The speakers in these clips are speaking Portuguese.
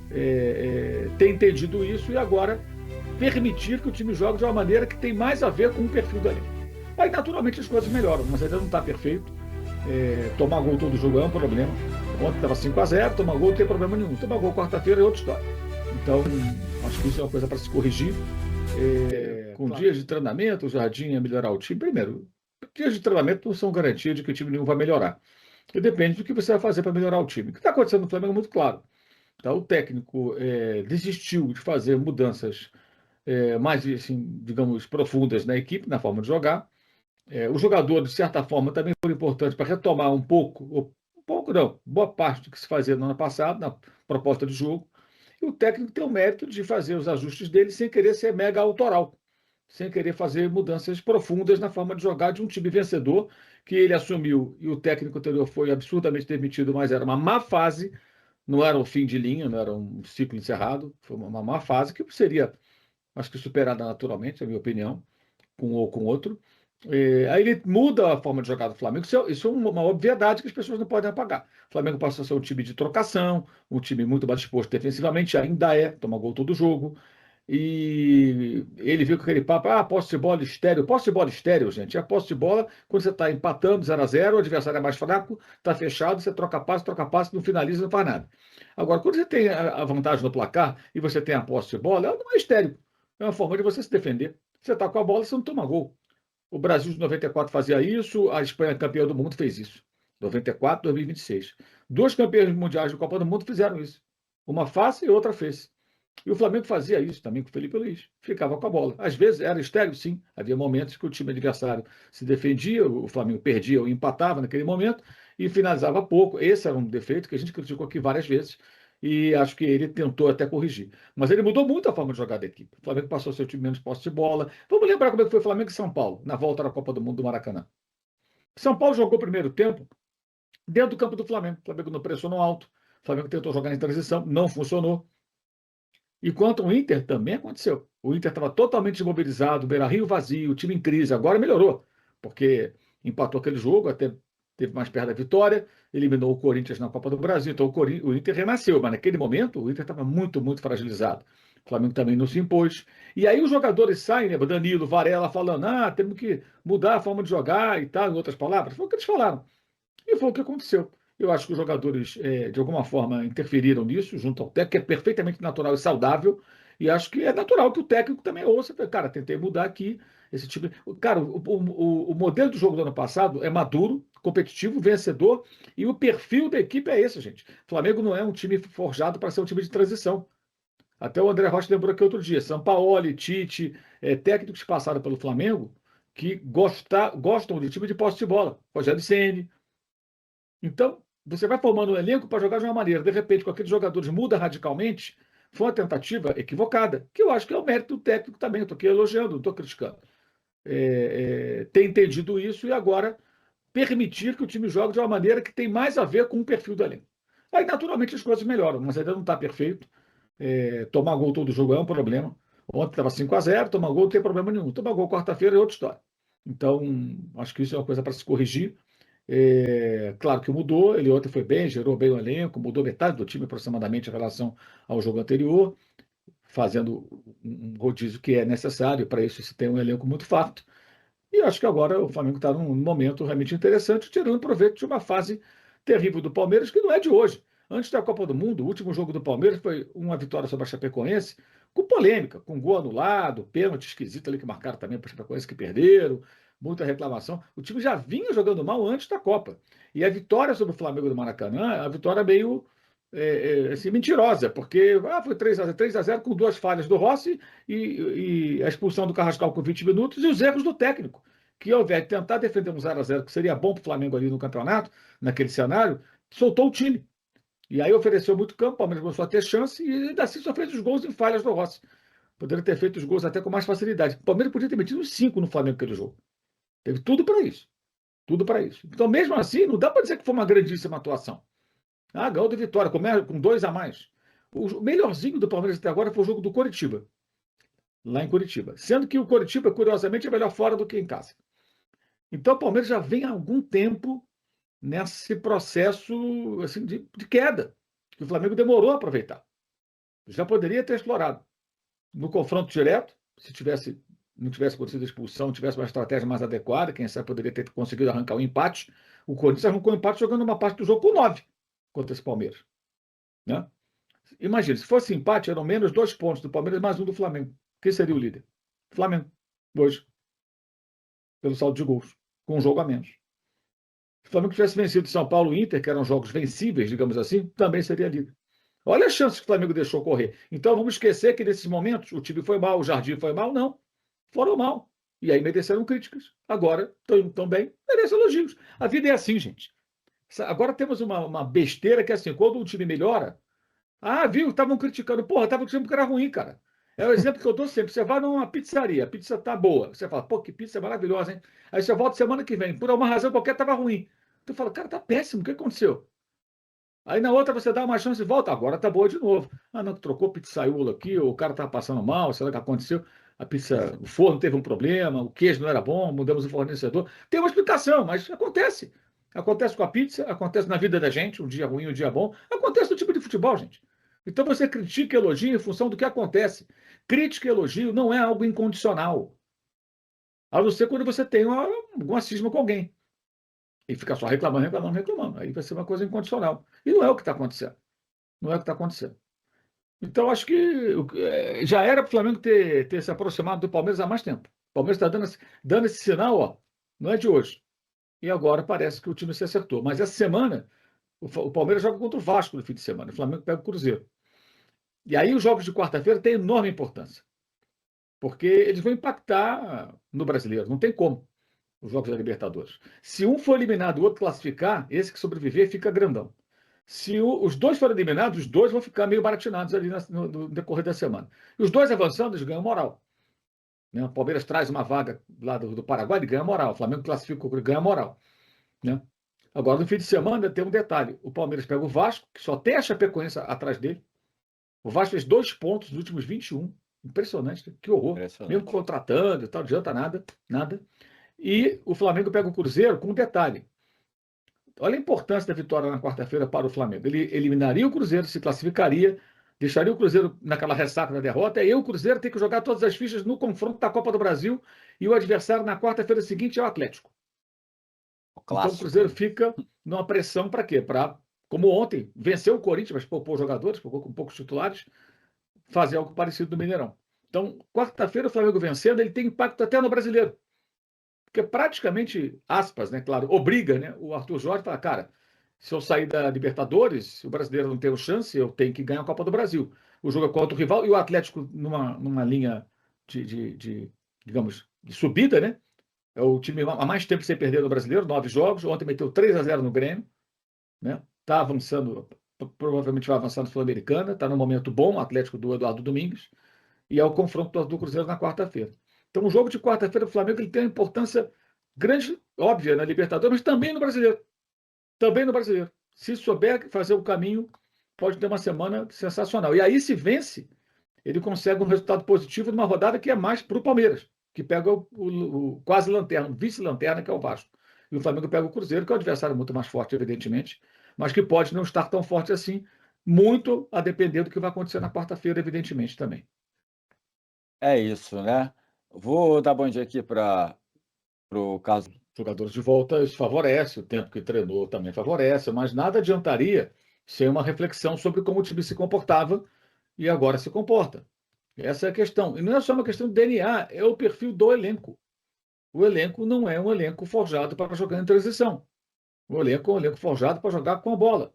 ter entendido isso e agora permitir que o time jogue de uma maneira que tem mais a ver com o perfil da elenco. Aí, naturalmente, as coisas melhoram, mas ainda não está perfeito. Tomar gol todo jogo é um problema. Ontem estava 5-0, tomar gol não tem problema nenhum. Tomar gol quarta-feira é outra história. Então, acho que isso é uma coisa para se corrigir. Com Claro. dias de treinamento, o Jardim ia melhorar o time. Primeiro, dias de treinamento não são garantia de que o time nenhum vai melhorar. E depende do que você vai fazer para melhorar o time. O que está acontecendo no Flamengo é muito claro. Tá? O técnico desistiu de fazer mudanças mais, assim, digamos, profundas na equipe, na forma de jogar. Os jogadores, de certa forma, também foram importantes para retomar um pouco não, boa parte do que se fazia no ano passado, na proposta de jogo. E o técnico tem o mérito de fazer os ajustes dele sem querer ser mega autoral, sem querer fazer mudanças profundas na forma de jogar de um time vencedor que ele assumiu e o técnico anterior foi absurdamente demitido, mas era uma má fase, não era um fim de linha, não era um ciclo encerrado, foi uma má fase que seria, acho que superada naturalmente, na minha opinião, com um ou com outro. Aí ele muda a forma de jogar do Flamengo. Isso é uma obviedade que as pessoas não podem apagar. O Flamengo passou a ser um time de trocação, um time muito mais disposto defensivamente, ainda toma gol todo jogo. E ele viu com aquele papo, posse de bola estéreo. Posse de bola estéreo, gente. É posse de bola quando você está empatando 0-0, o adversário é mais fraco, está fechado, você troca passe, não finaliza, não faz nada. Agora, quando você tem a vantagem no placar e você tem a posse de bola, ela não é estéreo. É uma forma de você se defender. Você está com a bola, você não toma gol. O Brasil de 94 fazia isso, a Espanha campeã do mundo fez isso. 94, 2026. Duas campeãs mundiais de Copa do Mundo fizeram isso. Uma faz e outra fez. E o Flamengo fazia isso também com o Felipe Luiz. Ficava com a bola. Às vezes era estéreo, sim. Havia momentos que o time adversário se defendia, o Flamengo perdia ou empatava naquele momento e finalizava pouco. Esse era um defeito que a gente criticou aqui várias vezes e acho que ele tentou até corrigir. Mas ele mudou muito a forma de jogar da equipe. O Flamengo passou a ser o time menos posse de bola. Vamos lembrar como é que foi o Flamengo e São Paulo na volta da Copa do Mundo do Maracanã. São Paulo jogou o primeiro tempo dentro do campo do Flamengo. O Flamengo não pressionou alto. O Flamengo tentou jogar em transição, não funcionou. E quanto ao Inter, também aconteceu. O Inter estava totalmente desmobilizado, o Beira-Rio vazio, o time em crise. Agora melhorou, porque empatou aquele jogo, até teve mais perto da vitória, eliminou o Corinthians na Copa do Brasil. Então o Inter renasceu, mas naquele momento o Inter estava muito, muito fragilizado. O Flamengo também não se impôs. E aí os jogadores saem, né? Danilo, Varela, falando: temos que mudar a forma de jogar e tal, em outras palavras. Foi o que eles falaram. E foi o que aconteceu. Eu acho que os jogadores, de alguma forma, interferiram nisso, junto ao técnico, que é perfeitamente natural e saudável. E acho que é natural que o técnico também ouça. Cara, tentei mudar aqui esse tipo. Cara, o modelo do jogo do ano passado é maduro, competitivo, vencedor. E o perfil da equipe é esse, gente. O Flamengo não é um time forjado para ser um time de transição. Até o André Rocha lembrou aqui outro dia. Sampaoli, Tite, técnicos que passaram pelo Flamengo que gostam de time de posse de bola. Rogério Ceni. Então, você vai formando um elenco para jogar de uma maneira. De repente, com aqueles jogadores muda radicalmente. Foi uma tentativa equivocada, que eu acho que é o mérito do técnico também. Eu estou aqui elogiando, não estou criticando. Ter entendido isso e agora permitir que o time jogue de uma maneira que tem mais a ver com o perfil do elenco. Aí, naturalmente, as coisas melhoram, mas ainda não está perfeito. Tomar gol todo jogo é um problema. Ontem estava 5-0, tomar gol não tem problema nenhum. Tomar gol quarta-feira é outra história. Então, acho que isso é uma coisa para se corrigir. Claro que mudou, ele ontem foi bem, gerou bem o elenco, mudou metade do time aproximadamente em relação ao jogo anterior, fazendo um rodízio que é necessário, para isso se tem um elenco muito farto. E acho que agora o Flamengo está num momento realmente interessante, tirando proveito de uma fase terrível do Palmeiras, que não é de hoje. Antes da Copa do Mundo, o último jogo do Palmeiras foi uma vitória sobre a Chapecoense, com polêmica, com gol anulado, pênalti esquisito ali que marcaram também para a Chapecoense que perderam, muita reclamação. O time já vinha jogando mal antes da Copa. E a vitória sobre o Flamengo do Maracanã é uma vitória meio assim, mentirosa, porque foi 3-0 com duas falhas do Rossi e a expulsão do Carrascal com 20 minutos e os erros do técnico, que ao invés de tentar defender um 0-0 que seria bom para o Flamengo ali no campeonato, naquele cenário, soltou o time. E aí ofereceu muito campo, o Palmeiras começou a ter chance e ainda assim só fez os gols em falhas do Rossi. Poderia ter feito os gols até com mais facilidade. O Palmeiras podia ter metido uns 5 no Flamengo aquele jogo. Teve tudo para isso. Tudo para isso. Então, mesmo assim, não dá para dizer que foi uma grandíssima atuação. Ganhou de vitória, com 2 a mais. O melhorzinho do Palmeiras até agora foi o jogo do Coritiba, lá em Curitiba. Sendo que o Coritiba, curiosamente, é melhor fora do que em casa. Então, o Palmeiras já vem há algum tempo nesse processo assim, de queda, que o Flamengo demorou a aproveitar. Já poderia ter explorado. No confronto direto, se não tivesse acontecido a expulsão, tivesse uma estratégia mais adequada, quem sabe poderia ter conseguido arrancar um empate. O Corinthians arrancou um empate jogando uma parte do jogo com 9 contra esse Palmeiras. Né? Imagina, se fosse empate, eram menos 2 pontos do Palmeiras, mais um do Flamengo. Quem seria o líder? Flamengo, hoje, pelo saldo de gols, com um jogo a menos. Se o Flamengo tivesse vencido São Paulo e Inter, que eram jogos vencíveis, digamos assim, também seria líder. Olha a chance que o Flamengo deixou correr. Então vamos esquecer que nesses momentos o time foi mal, o Jardim foi mal? Não. Foram mal. E aí mereceram críticas. Agora estão bem, merecem elogios. A vida é assim, gente. Agora temos uma besteira que é assim, quando um time melhora, viu, estavam criticando. Porra, estavam criticando que era ruim, cara. É o exemplo que eu dou sempre. Você vai numa pizzaria, a pizza tá boa. Você fala, pô, que pizza maravilhosa, hein? Aí você volta semana que vem, por alguma razão qualquer estava ruim. Tu fala, cara, tá péssimo, o que aconteceu? Aí na outra você dá uma chance e volta, agora tá boa de novo. Não, trocou pizzaiolo aqui, o cara tá passando mal, sei lá o que aconteceu. A pizza, o forno teve um problema, o queijo não era bom, mudamos o fornecedor. Tem uma explicação, mas acontece. Acontece com a pizza, acontece na vida da gente, um dia ruim, um dia bom. Acontece no tipo de futebol, gente. Então você critica e elogia em função do que acontece. Crítica e elogio não é algo incondicional. A não ser quando você tem alguma cisma com alguém. E fica só reclamando, reclamando, reclamando. Aí vai ser uma coisa incondicional. E não é o que está acontecendo. Não é o que está acontecendo. Então, acho que já era para o Flamengo ter se aproximado do Palmeiras há mais tempo. O Palmeiras está dando esse sinal, ó, não é de hoje. E agora parece que o time se acertou. Mas essa semana, o Palmeiras joga contra o Vasco no fim de semana. O Flamengo pega o Cruzeiro. E aí os jogos de quarta-feira têm enorme importância. Porque eles vão impactar no brasileiro. Não tem como. Os jogos da Libertadores. Se um for eliminado e o outro classificar, esse que sobreviver fica grandão. Se os dois forem eliminados, os dois vão ficar meio baratinados ali no decorrer da semana. E os dois avançando, eles ganham moral. Né? O Palmeiras traz uma vaga lá do Paraguai, ele ganha moral. O Flamengo classifica, ele ganha moral. Né? Agora, no fim de semana, tem um detalhe. O Palmeiras pega o Vasco, que só tem a Chapecoense atrás dele. O Vasco fez 2 pontos nos últimos 21. Impressionante, que horror. Mesmo contratando e tal, não adianta nada, nada. E o Flamengo pega o Cruzeiro com um detalhe. Olha a importância da vitória na quarta-feira para o Flamengo. Ele eliminaria o Cruzeiro, se classificaria, deixaria o Cruzeiro naquela ressaca da derrota, e aí o Cruzeiro tem que jogar todas as fichas no confronto da Copa do Brasil, e o adversário na quarta-feira seguinte é o Atlético. Então o Cruzeiro fica numa pressão para quê? Para, como ontem, vencer o Corinthians, mas poupou os jogadores, poupou com poucos titulares, fazer algo parecido no Mineirão. Então, quarta-feira o Flamengo vencendo, ele tem impacto até no brasileiro. Porque praticamente, aspas, né, claro, obriga, né, o Arthur Jorge a falar, cara, se eu sair da Libertadores, se o brasileiro não tem chance, eu tenho que ganhar a Copa do Brasil. O jogo é contra o rival e o Atlético numa linha digamos, de subida, né? É o time há mais tempo sem perder no brasileiro, 9 jogos. Ontem meteu 3-0 no Grêmio, né? Está avançando, provavelmente vai avançar no Sul-Americana, está num momento bom, o Atlético do Eduardo Domingues, e é o confronto do Cruzeiro na quarta-feira. Então, o jogo de quarta-feira do Flamengo ele tem uma importância grande, óbvia, na Libertadores, mas também no Brasileiro. Também no Brasileiro. Se souber fazer o caminho, pode ter uma semana sensacional. E aí, se vence, ele consegue um resultado positivo numa rodada que é mais para o Palmeiras, que pega o quase lanterna, o vice-lanterna, que é o Vasco. E o Flamengo pega o Cruzeiro, que é um adversário muito mais forte, evidentemente, mas que pode não estar tão forte assim, muito a depender do que vai acontecer na quarta-feira, evidentemente, também. É isso, né. Vou dar bom dia aqui para o Carlos. Jogadores de volta, isso favorece, o tempo que treinou também favorece, mas nada adiantaria sem uma reflexão sobre como o time se comportava e agora se comporta. Essa é a questão. E não é só uma questão de DNA, é o perfil do elenco. O elenco não é um elenco forjado para jogar em transição. O elenco é um elenco forjado para jogar com a bola.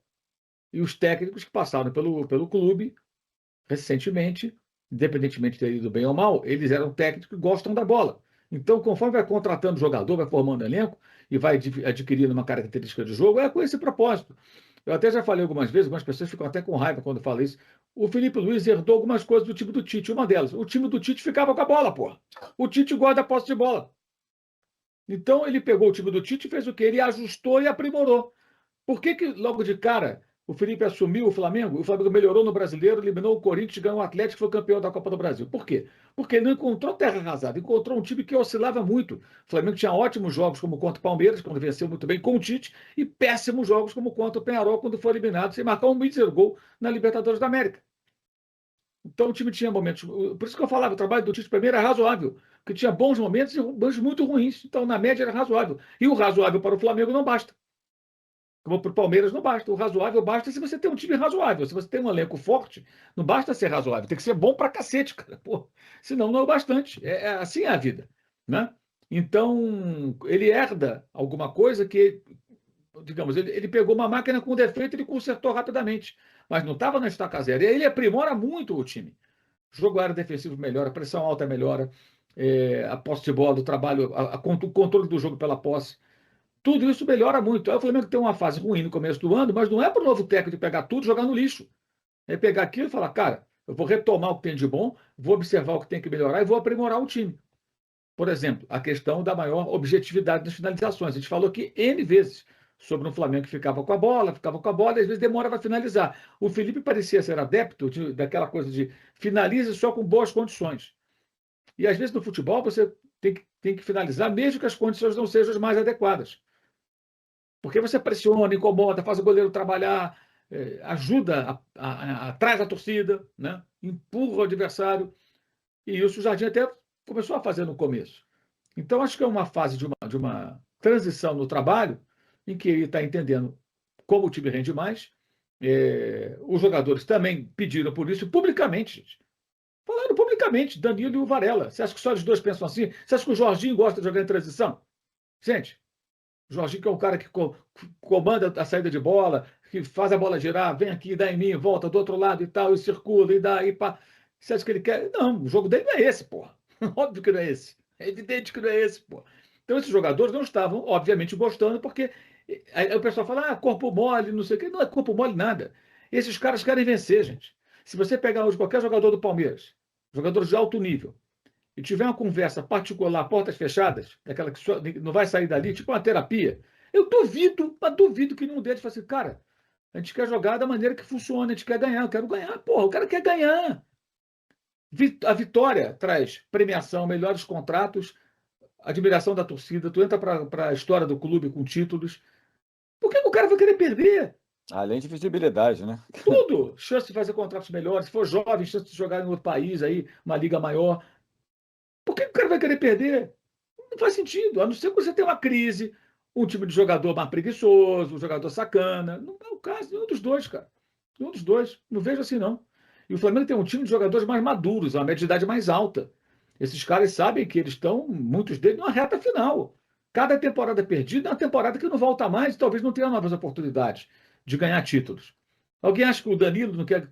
E os técnicos que passaram pelo clube recentemente, independentemente de ter ido bem ou mal, eles eram técnicos que gostam da bola. Então, conforme vai contratando jogador, vai formando elenco e vai adquirindo uma característica de jogo, é com esse propósito. Eu até já falei algumas vezes, algumas pessoas ficam até com raiva quando eu falo isso. O Felipe Luiz herdou algumas coisas do time do Tite. Uma delas, o time do Tite ficava com a bola, porra. O Tite gosta da posse de bola. Então, ele pegou o time do Tite e fez o quê? Ele ajustou e aprimorou. Por que logo de cara o Felipe assumiu o Flamengo melhorou no Brasileiro, eliminou o Corinthians, ganhou o Atlético e foi campeão da Copa do Brasil? Por quê? Porque não encontrou terra arrasada, encontrou um time que oscilava muito. O Flamengo tinha ótimos jogos como contra o Palmeiras, quando venceu muito bem com o Tite, e péssimos jogos como contra o Peñarol, quando foi eliminado sem marcar um mísero gol na Libertadores da América. Então o time tinha momentos. Por isso que eu falava, o trabalho do Tite para mim era razoável, porque tinha bons momentos e momentos muito ruins. Então, na média, era razoável. E o razoável para o Flamengo não basta. Como para o Palmeiras não basta. O razoável basta se você tem um time razoável. Se você tem um elenco forte, não basta ser razoável, tem que ser bom pra cacete, cara. Pô, senão não é o bastante. Assim é a vida, né? Então, ele herda alguma coisa que, digamos, ele pegou uma máquina com defeito e ele consertou rapidamente, mas não estava na estaca zero. E aí ele aprimora muito o time. O jogo área defensivo melhora, a pressão alta melhora, a posse de bola, o trabalho, o controle do jogo pela posse. Tudo isso melhora muito. Aí o Flamengo tem uma fase ruim no começo do ano, mas não é para o novo técnico pegar tudo e jogar no lixo. É pegar aquilo e falar, cara, eu vou retomar o que tem de bom, vou observar o que tem que melhorar e vou aprimorar o time. Por exemplo, a questão da maior objetividade nas finalizações. A gente falou aqui N vezes sobre um Flamengo que ficava com a bola, e às vezes demora para finalizar. O Felipe parecia ser adepto daquela coisa de finalize só com boas condições. E às vezes no futebol você tem que finalizar, mesmo que as condições não sejam as mais adequadas. Porque você pressiona, incomoda, faz o goleiro trabalhar, ajuda, atrás a torcida, né? Empurra o adversário. E isso o Jardim até começou a fazer no começo. Então, acho que é uma fase de uma transição no trabalho em que ele está entendendo como o time rende mais. Os jogadores também pediram por isso publicamente, gente. Falaram publicamente, Danilo e o Varela. Você acha que só os dois pensam assim? Você acha que o Jorginho gosta de jogar em transição? Gente, o Jorginho, que é um cara que comanda a saída de bola, que faz a bola girar, vem aqui, dá em mim, volta do outro lado e tal, e circula, e dá, e pá. Você acha que ele quer? Não, o jogo dele não é esse, porra. Óbvio que não é esse. É evidente que não é esse, porra. Então, esses jogadores não estavam, obviamente, gostando, porque aí o pessoal fala, corpo mole, não sei o quê. Não é corpo mole nada. Esses caras querem vencer, gente. Se você pegar hoje qualquer jogador do Palmeiras, jogador de alto nível, e tiver uma conversa particular, portas fechadas, daquela que só, não vai sair dali, tipo uma terapia, eu duvido, mas duvido que nenhum deles fale assim, cara, a gente quer jogar da maneira que funciona, a gente quer ganhar, eu quero ganhar, porra, o cara quer ganhar. A vitória traz premiação, melhores contratos, admiração da torcida, tu entra para a história do clube com títulos. Por que o cara vai querer perder? Além de visibilidade, né? Tudo. Chance de fazer contratos melhores, se for jovem, chance de jogar em outro país aí, uma liga maior. Por que o cara vai querer perder? Não faz sentido, a não ser que você tenha uma crise, um time de jogador mais preguiçoso, um jogador sacana. Não é o caso, nenhum dos dois, cara. Nenhum dos dois. Não vejo assim, não. E o Flamengo tem um time de jogadores mais maduros, uma média de idade mais alta. Esses caras sabem que eles estão, muitos deles, numa reta final. Cada temporada perdida é uma temporada que não volta mais e talvez não tenha novas oportunidades de ganhar títulos. Alguém acha que o Danilo não quer,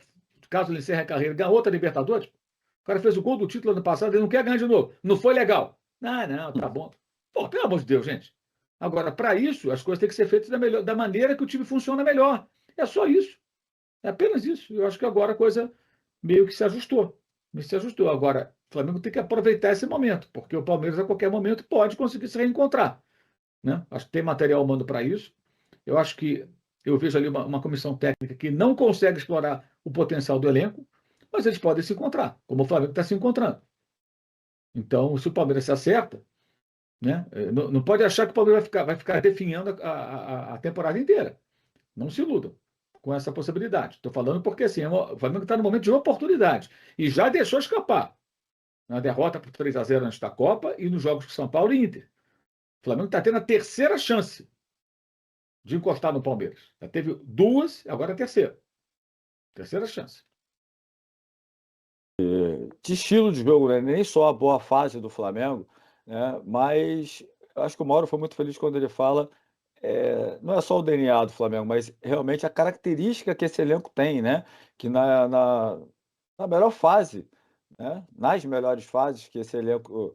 caso ele encerre a carreira, ganhar outra Libertadores? O cara fez o gol do título ano passado, ele não quer ganhar de novo. Não foi legal. Ah, não, tá bom. Pô, pelo amor de Deus, gente. Agora, para isso, as coisas têm que ser feitas da maneira que o time funciona melhor. É só isso. É apenas isso. Eu acho que agora a coisa meio que se ajustou. Me se ajustou. Agora, o Flamengo tem que aproveitar esse momento, porque o Palmeiras a qualquer momento pode conseguir se reencontrar. Né? Acho que tem material humano para isso. Eu acho que eu vejo ali uma comissão técnica que não consegue explorar o potencial do elenco, mas eles podem se encontrar, como o Flamengo está se encontrando. Então, se o Palmeiras se acerta, né? Não pode achar que o Palmeiras vai ficar definhando a temporada inteira. Não se iludam com essa possibilidade. Estou falando porque assim, o Flamengo está no momento de oportunidade e já deixou escapar na derrota por 3-0 antes da Copa e nos jogos com São Paulo e Inter. O Flamengo está tendo a terceira chance de encostar no Palmeiras. Já teve duas, agora a terceira. Terceira chance. De estilo de jogo, né? Nem só a boa fase do Flamengo, né? Mas eu acho que o Mauro foi muito feliz quando ele fala, não é só o DNA do Flamengo, mas realmente a característica que esse elenco tem, né? Que na melhor fase, né? Nas melhores fases que esse elenco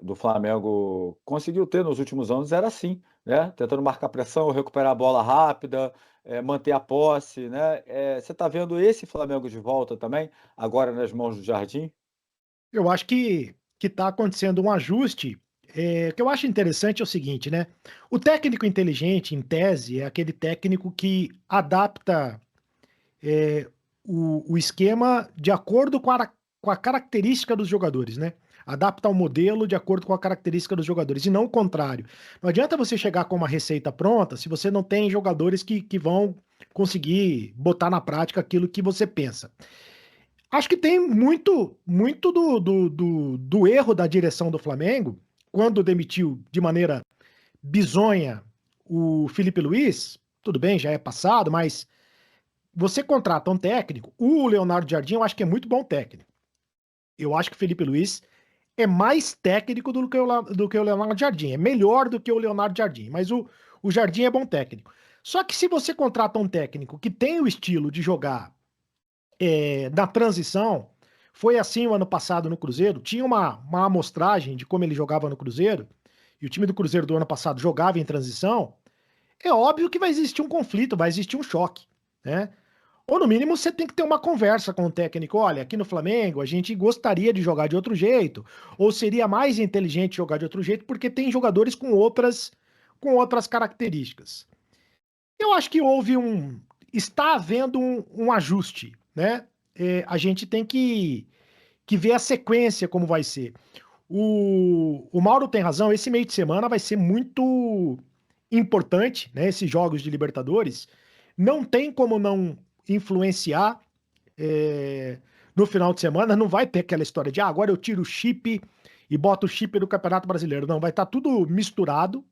do Flamengo conseguiu ter nos últimos anos era assim, né? Tentando marcar pressão, recuperar a bola rápida, manter a posse, né? Você está vendo esse Flamengo de volta também, agora nas mãos do Jardim? Eu acho que está acontecendo um ajuste, o que eu acho interessante é o seguinte, né, o técnico inteligente, em tese, é aquele técnico que adapta, o esquema de acordo com a característica dos jogadores, né. Adapta o modelo de acordo com a característica dos jogadores, e não o contrário. Não adianta você chegar com uma receita pronta, se você não tem jogadores que vão conseguir botar na prática aquilo que você pensa. Acho que tem muito do erro da direção do Flamengo, quando demitiu de maneira bizonha o Felipe Luiz. Tudo bem, já é passado, mas você contrata um técnico, o Leonardo Jardim eu acho que é muito bom técnico. Eu acho que o Felipe Luiz é mais técnico do que o Leonardo Jardim, é melhor do que o Leonardo Jardim, mas o Jardim é bom técnico. Só que se você contrata um técnico que tem o estilo de jogar da transição, foi assim o ano passado no Cruzeiro, tinha uma amostragem de como ele jogava no Cruzeiro, e o time do Cruzeiro do ano passado jogava em transição, é óbvio que vai existir um conflito, vai existir um choque, né? Ou no mínimo você tem que ter uma conversa com o técnico, olha, aqui no Flamengo a gente gostaria de jogar de outro jeito, ou seria mais inteligente jogar de outro jeito, porque tem jogadores com outras características. Eu acho que está havendo um ajuste, né? A gente tem que ver a sequência como vai ser. O Mauro tem razão, esse meio de semana vai ser muito importante, né? Esses jogos de Libertadores. Não tem como não influenciar é, no final de semana. Não vai ter aquela história de agora eu tiro o chip e boto o chip do Campeonato Brasileiro. Não, vai estar tudo misturado,